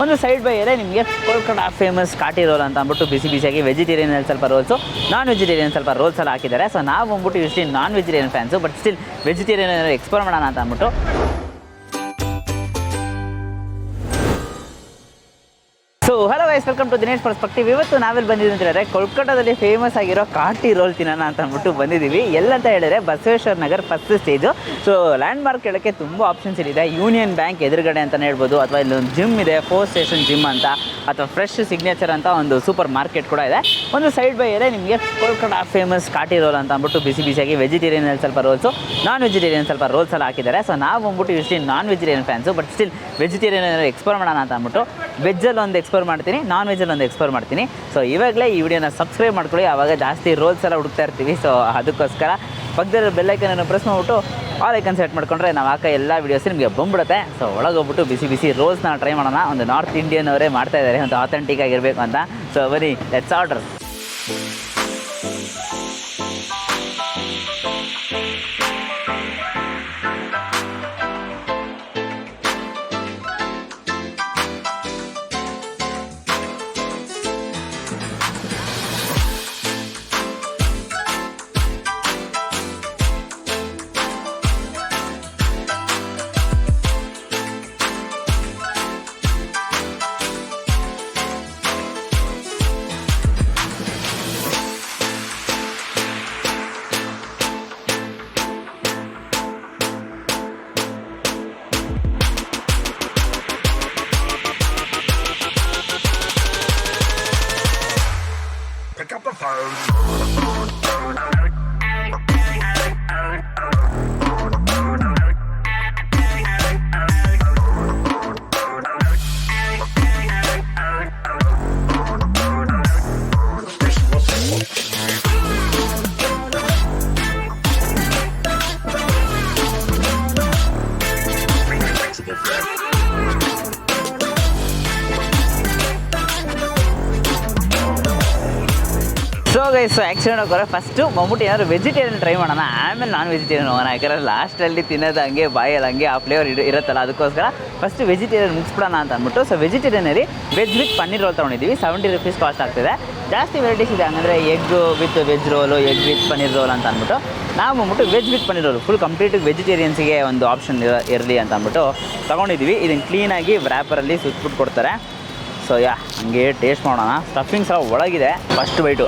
ಒಂದು side by ಇದೆ ನಿಮಗೆ ಕೋಲ್ಕತ್ತಾ ಫೇಮಸ್ ಕಾಟಿ ರೋಲ್ ಅಂತ ಅಂದ್ಬಿಟ್ಟು ಬಿಸಿ ಬಿಸಿಯಾಗಿ ವೆಜಿಟೇರಿಯನ್ ಸ್ವಲ್ಪ ರೋಲ್ಸು, ನಾನ್ ವೆಜಿಟೇರಿಯನ್ ಸ್ವಲ್ಪ ರೋಲ್ಸ್ ಎಲ್ಲ ಹಾಕಿದ್ದಾರೆ. ಸೊ ನಾವು ಬಂದ್ಬಿಟ್ಟು usually non vegetarian fans, but still vegetarian explore ಮಾಡೋಣ ಅಂತ ಅಂದ್ಬಿಟ್ಟು. So hello guys, welcome to Dinesh perspective. ಇವತ್ತು ನಾವೆಲ್ಲಿ ಬಂದಿದ್ದೀವಿ ಅಂತ ಹೇಳಿದ್ರೆ ಕೋಲ್ಕತ್ತಾದಲ್ಲಿ ಫೇಮಸ್ ಆಗಿರೋ ಕಾಟಿ ರೋಲ್ ತಿನ್ನೋಣ ಅಂತ ಅಂದ್ಬಿಟ್ಟು ಬಂದಿದ್ದೀವಿ. ಎಲ್ಲಂತ ಹೇಳಿದ್ರೆ Basaveshwara Nagar first stage. So land mark ಹೇಳೋಕ್ಕೆ ತುಂಬ ಆಪ್ಷನ್ಸ್ ಇದೆ. ಯೂನಿಯನ್ ಬ್ಯಾಂಕ್ ಎದುರುಗಡೆ ಅಂತಲೇ ಹೇಳ್ಬೋದು, ಅಥವಾ ಇಲ್ಲೊಂದು ಜಿಮ್ ಇದೆ, 4 ಸ್ಟೇಷನ್ ಜಿಮ್ ಅಂತ, ಅಥವಾ ಫ್ರೆಶ್ ಸಿಗ್ನೇಚರ್ ಅಂತ ಒಂದು ಸೂಪರ್ ಮಾರ್ಕೆಟ್ ಕೂಡ ಇದೆ. ಒಂದು ಸೈಡ್ ಬೈ ಇದೆ ನಿಮಗೆ ಕೋಲ್ಕತ್ತಾ ಫೇಮಸ್ ಕಾಟಿ ರೋಲ್ ಅಂತ ಅಂದ್ಬಿಟ್ಟು ಬಿಸಿ ಬಿಸಿಯಾಗಿ ವೆಜಿಟೇರಿಯನ್ ಸ್ವಲ್ಪ ರೋಲ್ಸು, ನಾನ್ ವೆಜಿಟೇರಿಯನ್ ಸ್ವಲ್ಪ ರೋಲ್ಸ್ ಎಲ್ಲ ಹಾಕಿದ್ದಾರೆ. ಸೊ ನಾವು ಬಂದ್ಬಿಟ್ಟು usually non vegetarian fans, but still vegetarian explore ಮಾಡೋಣ ಅಂತ ಅಂದ್ಬಿಟ್ಟು ವೆಜ್ಜಲ್ಲಿ ಒಂದು ಎಕ್ಸ್ಪ್ಲೋರ್ ಮಾಡ್ತೀನಿ, ನಾನ್ ವೆಜ್ಜಲ್ಲಿ ಒಂದು ಎಕ್ಸ್ಪ್ಲೋರ್ ಮಾಡ್ತೀನಿ. ಸೊ ಇವಾಗಲೇ ಈ ವಿಡಿಯೋನ ಸಬ್ಸ್ಕ್ರೈಬ್ ಮಾಡ್ಕೊಳ್ಳಿ, ಆವಾಗ ಜಾಸ್ತಿ ರೋಲ್ಸ್ ಎಲ್ಲ ಹುಡುಕ್ತಾ ಇರ್ತೀವಿ. ಸೊ ಅದಕ್ಕೋಸ್ಕರ ಪಕ್ಕದಲ್ಲಿ ಬೆಲ್ಲೈಕನನ್ನು ಪ್ರೆಸ್ ಮಾಡಿಬಿಟ್ಟು ಆಲ್ ಐಕನ್ ಸೆಟ್ ಮಾಡ್ಕೊಂಡ್ರೆ ನಾವು ಹಾಕೋ ಎಲ್ಲ ವೀಡಿಯೋಸ್ ನಿಮಗೆ ಬಂದ್ಬಿಡುತ್ತೆ. ಸೊ ಒಳಗೋಗ್ಬಿಟ್ಟು ಬಿಸಿ ಬಿಸಿ ರೋಲ್ಸ್ನ ಟ್ರೈ ಮಾಡೋಣ. ಒಂದು ನಾರ್ತ್ ಇಂಡಿಯನ್ ಅವರೇ ಮಾಡ್ತಾ ಇದ್ದಾರೆ, ಒಂದು ಆಥೆಂಟಿಕ್ ಆಗಿರಬೇಕು ಅಂತ. ಸೊ ಬರೀ let's order. Pick up the phone. So guys, actually ಹೋಗೋರೆ ಫಸ್ಟು ಬಂದ್ಬಿಟ್ಟು ಏನಾದ್ರು ವೆಜಿಟೇರಿಯನ್ ಟ್ರೈ ಮಾಡೋಣ, ಆಮೇಲೆ ನಾನ್ ವೆಜಿಟೇರಿಯನ್ ಹೋಗೋಣ. ಯಾಕಂದರೆ ಲಾಸ್ಟಲ್ಲಿ ತಿನ್ನೋದು ಹಂಗೆ ಬಾಯಲ್ಲಿ ಹಂಗೆ ಆ ಫ್ಲೇವರ್ ಇರುತ್ತಲ್ಲ, ಅದಕ್ಕೋಸ್ಕರ ಫಸ್ಟ್ ವೆಜಿಟೇರಿಯನ್ ಮುಗಿಸ್ಬಿಡೋಣ ಅಂತ ಅಂದ್ಬಿಟ್ಟು. ಸೊ ವೆಜಿಟೇರಿಯನಲ್ಲಿ ವೆಜ್ ವಿತ್ ಪನ್ನೀರ್ ರೋಲ್ ತೊಗೊಂಡಿದ್ದೀವಿ. 70 rupees ಕಾಸ್ಟ್ ಆಗ್ತಿದೆ. ಜಾಸ್ತಿ ವೆರೈಟೀಸ್ ಇದೆ, ಹಂಗಂದರೆ egg with veg roll, egg with paneer roll ಅಂತ ಅಂದ್ಬಿಟ್ಟು ನಾವು ಬಂದ್ಬಿಟ್ಟು veg with paneer roll full complete ವೆಜಿಟೇರಿಯನ್ಸಿಗೆ ಒಂದು ಆಪ್ಷನ್ ಇರಲಿ ಅಂತ ಅಂದ್ಬಿಟ್ಟು ತೊಗೊಂಡಿದ್ದೀವಿ. ಇದನ್ನು ಕ್ಲೀನಾಗಿ ವ್ರ್ಯಾಪರಲ್ಲಿ ಸುತ್ತಬಿಟ್ಟು ಕೊಡ್ತಾರೆ. ಸೊ ಹಂಗೆ ಟೇಸ್ಟ್ ಮಾಡೋಣ. ಸ್ಟಫಿಂಗ್ಸ್ ಎಲ್ಲ ಒಳಗಿದೆ. ಫಸ್ಟ್ ಬೈಟು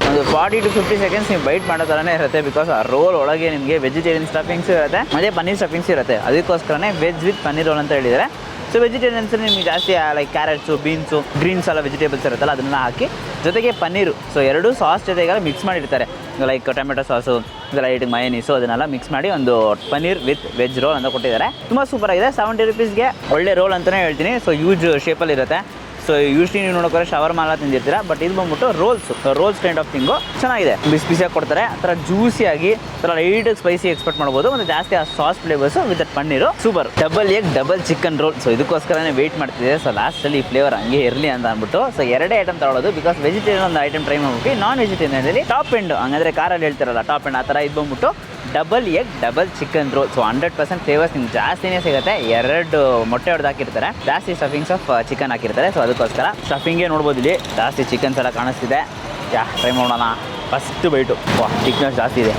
ಒಂದು 40 to 50 seconds ನೀವು ಬೈಟ್ ಮಾಡೋ ಥರನೇ ಇರುತ್ತೆ. ಬಿಕಾಸ್ ಆ ರೋಲ್ ಒಳಗೆ ನಿಮಗೆ ವೆಜಿಟೇರಿಯನ್ ಸ್ಟಫಿಂಗ್ಸ್ ಇರುತ್ತೆ, ಮತ್ತು ಪನ್ನೀರ್ ಸ್ಟಫಿಂಗ್ಸ್ ಇರುತ್ತೆ. ಅದಕ್ಕೋಸ್ಕರನೇ ವೆಜ್ ವಿತ್ ಪನ್ನೀರ್ ರೋಲ್ ಅಂತ ಹೇಳಿದ್ದಾರೆ. ಸೊ ವೆಜಿಟೇರಿಯನ್ಸ್ ನಿಮಗೆ ಜಾಸ್ತಿ ಲೈಕ್ ಕ್ಯಾರೆಟ್ಸು, ಬೀನ್ಸು, ಗ್ರೀನ್ಸ್ ಎಲ್ಲ ವೆಜಿಟೇಬಲ್ಸ್ ಇರುತ್ತಲ್ಲ, ಅದನ್ನೆಲ್ಲ ಹಾಕಿ ಜೊತೆಗೆ ಪನ್ನೀರು, ಸೊ 2 ಸಾಸ್ ಜೊತೆಗೆಲ್ಲ ಮಿಕ್ಸ್ ಮಾಡಿರ್ತಾರೆ. ಲೈಕ್ ಟೊಮೆಟೊ ಸಾಸು, ಲೈಟ್ ಮಯನೀಸು, ಅದನ್ನೆಲ್ಲ ಮಿಕ್ಸ್ ಮಾಡಿ ಒಂದು ಪನ್ನೀರ್ ವಿತ್ ವೆಜ್ ರೋಲ್ ಅಂತ ಕೊಟ್ಟಿದ್ದಾರೆ. ತುಂಬ ಸೂಪರಾಗಿದೆ. 70 rupeesಗೆ ಒಳ್ಳೆ ರೋಲ್ ಅಂತಲೇ ಹೇಳ್ತೀನಿ. ಸೊ ಯೂಜ್ ಶೇಪಲ್ಲಿ ಇರುತ್ತೆ. ಸೊ ಯೂಶ್ಲಿ ನೀವು ನೋಡೋಕೆ ಶವರ್ಮ ಎಲ್ಲ ತಿಂದಿರ್ತೀರ, ಬಟ್ ಇದು ಬಂದ್ಬಿಟ್ಟು ರೋಲ್ಸ್ ಕೈಂಡ್ ಆಫ್ ಥಿಂಗು. ಚೆನ್ನಾಗಿದೆ, ಬಿಸಿ ಬಿಸಿಯಾಗಿ ಕೊಡ್ತಾರೆ. ಆ ಥರ ಜ್ಯೂಸಿಯಾಗಿ ಥರ ಲೈಟ್ ಸ್ಪೈಸಿ ಎಕ್ಸ್ಪೆಕ್ಟ್ ಮಾಡ್ಬೋದು, ಮತ್ತು ಜಾಸ್ತಿ ಆ sauce flavours with paneer. Super. Double egg double chicken roll. So ಇದಕ್ಕೋಸ್ಕರನೇ ವೆಯ್ಟ್ ಮಾಡ್ತಿದ್ದೆ. ಸೊ ಲಾಸ್ಟಲ್ಲಿ ಈ ಫ್ಲೇವರ್ ಹಂಗೆ ಇರಲಿ ಅಂತ ಅಂದ್ಬಿಟ್ಟು ಸೊ 2 ಐಟಮ್ ತಗೊಳ್ಳೋದು. ಬಿಕಾಸ್ ವೆಜಿಟೇರಿಯನ್ ಒಂದು ಐಟಮ್ ಟ್ರೈ ಮಾಡ್ಬಿಟ್ಟು ನಾನ್ ವೆಜಿಟೇರಿಯನಲ್ಲಿ ಟಾಪ್ ಎಂಡ್, ಹಂಗಂದರೆ ಕಾರಲ್ಲಿ ಹೇಳ್ತಿರಲ್ಲ ಟಾಪ್ ಎಂಡ್, ಆ ಥರ ಇದು ಬಂದ್ಬಿಟ್ಟು double egg double chicken roll. So 100% flavours ನಿಮ್ಗೆ ಜಾಸ್ತಿನೇ ಸಿಗುತ್ತೆ. 2 ಮೊಟ್ಟೆ ಹೊಡೆದು ಹಾಕಿರ್ತಾರೆ, ಜಾಸ್ತಿ ಸ್ಟಫಿಂಗ್ಸ್ ಆಫ್ ಚಿಕನ್ ಹಾಕಿರ್ತಾರೆ. ಸೊ ಅದಕ್ಕೋಸ್ಕರ ಸ್ಟಫಿಂಗೇ ನೋಡ್ಬೋದು, ಇಲ್ಲಿ ಜಾಸ್ತಿ ಚಿಕನ್ಸ್ ಎಲ್ಲ ಕಾಣಿಸ್ತಿದೆ. ಟ್ರೈ ಮಾಡೋಣ. ಫಸ್ಟ್ ಬೈಟು ಚಿಕನ್ಸ್ ಜಾಸ್ತಿ ಇದೆ.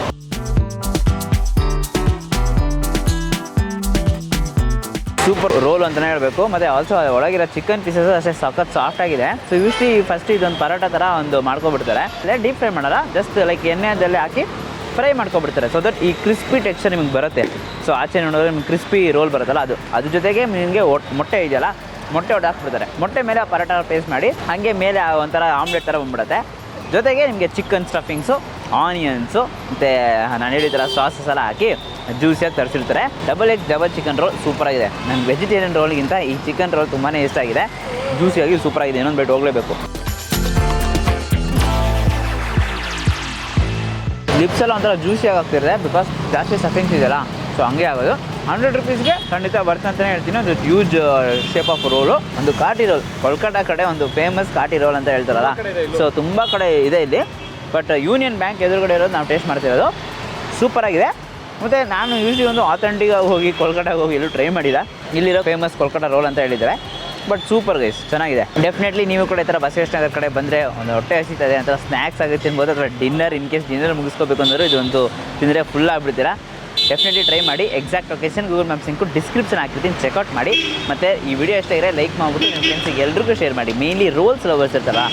ಸೂಪರ್ ರೋಲ್ ಅಂತಲೇ ಹೇಳಬೇಕು. ಮತ್ತು ಆಲ್ಸೋ ಒಳಗಿರೋ ಚಿಕನ್ ಪೀಸಸ್ ಅಷ್ಟೇ ಸಖತ್ ಸಾಫ್ಟ್ ಆಗಿದೆ. ಸೊ ಯೂಶ್ಲಿ ಫಸ್ಟ್ ಇದೊಂದು ಪರೋಟ ಥರ ಒಂದು ಮಾಡ್ಕೊಬಿಡ್ತಾರೆ. ಅಲ್ಲೇ ಡೀಪ್ ಫ್ರೈ ಮಾಡಲ್ಲ, ಜಸ್ಟ್ ಲೈಕ್ ಎಣ್ಣೆದಲ್ಲೇ ಹಾಕಿ ಫ್ರೈ ಮಾಡ್ಕೊಬಿಡ್ತಾರೆ. ಸೊ ದಟ್ ಈ ಕ್ರಿಸ್ಪಿ ಟೆಕ್ಸ್ಚರ್ ನಿಮಗೆ ಬರುತ್ತೆ. ಸೊ ಆಚೆ ನೋಡಿದ್ರೆ ನಿಮ್ಗೆ ಕ್ರಿಸ್ಪಿ ರೋಲ್ ಬರುತ್ತಲ್ಲ, ಅದ್ರ ಜೊತೆಗೆ ನಿಮಗೆ ಮೊಟ್ಟೆ ಇದೆಯಲ್ಲ, ಮೊಟ್ಟೆ ಹೊಡೆದು ಹಾಕ್ಬಿಡ್ತಾರೆ. ಮೊಟ್ಟೆ ಮೇಲೆ ಆ ಪರೋಟ ಪೇಸ್ಟ್ ಮಾಡಿ ಹಾಗೆ ಮೇಲೆ ಒಂಥರ ಆಮ್ಲೆಟ್ ಥರ ಬಂದ್ಬಿಡುತ್ತೆ. ಜೊತೆಗೆ ನಿಮಗೆ ಚಿಕನ್ ಸ್ಟಫಿಂಗ್ಸು, ಆನಿಯನ್ಸು, ಮತ್ತು ನಾನು ಹೇಳಿದ ಥರ ಸಾಸಸ್ ಎಲ್ಲ ಹಾಕಿ ಜ್ಯೂಸಿಯಾಗಿ ತರಿಸಿರ್ತಾರೆ. Double egg double chicken roll ಸೂಪರಾಗಿದೆ. ನನ್ನ ವೆಜಿಟೇರಿಯನ್ ರೋಲ್ಗಿಂತ ಈ ಚಿಕನ್ ರೋಲ್ ತುಂಬಾ ಇಷ್ಟ ಆಗಿದೆ. ಜ್ಯೂಸಿಯಾಗಿ ಸೂಪರಾಗಿದೆ. ಇನ್ನೊಂದು ಬೈಟ್ ಹೋಗಲೇಬೇಕು. ಲಿಪ್ಸ್ ಎಲ್ಲ ಒಂಥರ ಜ್ಯೂಸಿಯಾಗಿ ಆಗ್ತಿರುತ್ತೆ, ಬಿಕಾಸ್ ಜಾಸ್ತಿ ಸ್ಟಫಿಂಗ್ಸ್ ಇದೆಯಲ್ಲ, ಸೊ ಹಂಗೆ ಆಗೋದು. 100 rupeesಗೆ ಖಂಡಿತ ಬರ್ತಾ ಅಂತಲೇ ಹೇಳ್ತೀನಿ. ಒಂದು ಯೂಜ್ ಶೇಪ್ ಆಫ್ ರೋಲು, ಒಂದು ಕಾಟಿ ರೋಲ್. ಕೋಲ್ಕತ್ತಾ ಕಡೆ ಒಂದು ಫೇಮಸ್ ಕಾಟಿ ರೋಲ್ ಅಂತ ಹೇಳ್ತಾರಲ್ಲ, ಸೊ ತುಂಬ ಕಡೆ ಇದೆ ಇಲ್ಲಿ. ಬಟ್ ಯೂನಿಯನ್ ಬ್ಯಾಂಕ್ ಎದುರುಗಡೆ ಇರೋದು ನಾವು ಟೇಸ್ಟ್ ಮಾಡ್ತಿರೋದು. ಸೂಪರಾಗಿದೆ. ಮತ್ತು ನಾನು ಯೂಶ್ವಲಿ ಒಂದು ಆಥೆಂಟಿಗಾಗಿ ಹೋಗಿ ಕೋಲ್ಕತ್ತಾಗೆ ಹೋಗಿ ಎಲ್ಲೂ ಟ್ರೈ ಮಾಡಿಲ್ಲ. ಇಲ್ಲಿರೋ ಫೇಮಸ್ ಕೋಲ್ಕತ್ತಾ ರೋಲ್ ಅಂತ ಹೇಳಿದ್ದಾರೆ. ಬಟ್ ಸೂಪರ್ ಗೈಸ್, ಚೆನ್ನಾಗಿದೆ. ಡೆಫಿನೆಟ್ಲಿ ನೀವು ಕೂಡ ಈ ಥರ ಬಸವೇಶ್ವರ ನಗರ ಕಡೆ ಬಂದರೆ ಒಂದು ಹೊಟ್ಟೆ ಹಸಿತದೆ ಅಂತ ಸ್ನ್ಯಾಕ್ಸ್ ಆಗಿ ತಿನ್ಬೋದು, ಅಥವಾ ಡಿನ್ನರ್ ಇನ್ ಕೇಸ್ ಡಿನ್ನರ್ ಮುಗಿಸ್ಕೋಬೇಕು ಅಂದ್ರೆ ಇದೊಂದು ತಿಂದರೆ ಫುಲ್ ಆಗಿಬಿಡ್ತೀರಾ. ಡೆಫಿನೆಟ್ಲಿ ಟ್ರೈ ಮಾಡಿ. Exact location Google maps link description ಹಾಕಿರ್ತೀನಿ, ಚೆಕ್ಔಟ್ ಮಾಡಿ. ಮತ್ತು ಈ ವಿಡಿಯೋ ಇಷ್ಟ ಇದ್ರೆ ಲೈಕ್ ಮಾಡಿಬಿಟ್ಟು ನಿಮ್ಮ ಫ್ರೆಂಡ್ಸಿಗೆ ಎಲ್ರಿಗೂ ಶೇರ್ ಮಾಡಿ. ಮೇನ್ಲಿ ರೋಲ್ಸ್ ಲವರ್ಸ್ ಇರ್ತಲ್ಲ,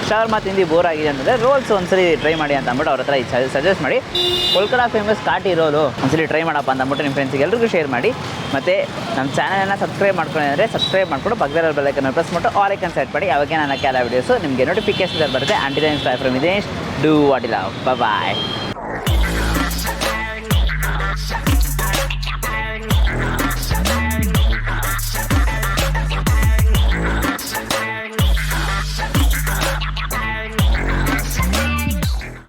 ಶವರ್ಮ ತಿಂದು ಬೋರ್ ಆಗಿದೆ ಅಂತಂದರೆ ರೋಲ್ಸ್ ಒಂದ್ಸರಿ ಟ್ರೈ ಮಾಡಿ ಅಂತ ಅಂದ್ಬಿಟ್ಟು ಅವ್ರ ಹತ್ರ ಸಜೆಸ್ಟ್ ಮಾಡಿ. ಕೋಲ್ಕತ್ತಾ ಫೇಮಸ್ ಕಾಟಿ ರೋಲು ಒಂದ್ಸರಿ ಟ್ರೈ ಮಾಡಪ್ಪ ಅಂತ ಅಂದ್ಬಿಟ್ಟು ನಿಮ್ಮ ಫ್ರೆಂಡ್ಸಿಗೆ ಎಲ್ರಿಗೂ ಶೇರ್ ಮಾಡಿ. ಮತ್ತು ನಮ್ಮ ಚಾನಲನ್ನು ಸಬ್ಸ್ಕ್ರೈಬ್ ಮಾಡ್ಕೊಂಡ್ರೆ ಸಬ್ಸ್ಕ್ರೈಬ್ ಮಾಡಿಕೊಂಡು ಪಕ್ಕದಲ್ಲಿ ಬೆಲ್ಲೈಕನ್ನು ಪ್ರೆಸ್ ಮಾಡಿಟ್ಟು ಆಲ್ ಐಕನ್ ಸೆಟ್ ಮಾಡಿ. ಅವಾಗ ನನ್ನ ಕೆಲ ವೀಡಿಯೋಸು ನಿಮಗೆ ನೋಟಿಫಿಕೇಶನ್ ಬರುತ್ತೆ. ಆಂಟಿ ದೈನ್ ಫ್ರಮ್ ವಿದೇಶ್, ಡೂ ವಾಟ್ ಇಲ್ಲ. ಬಾಯ್.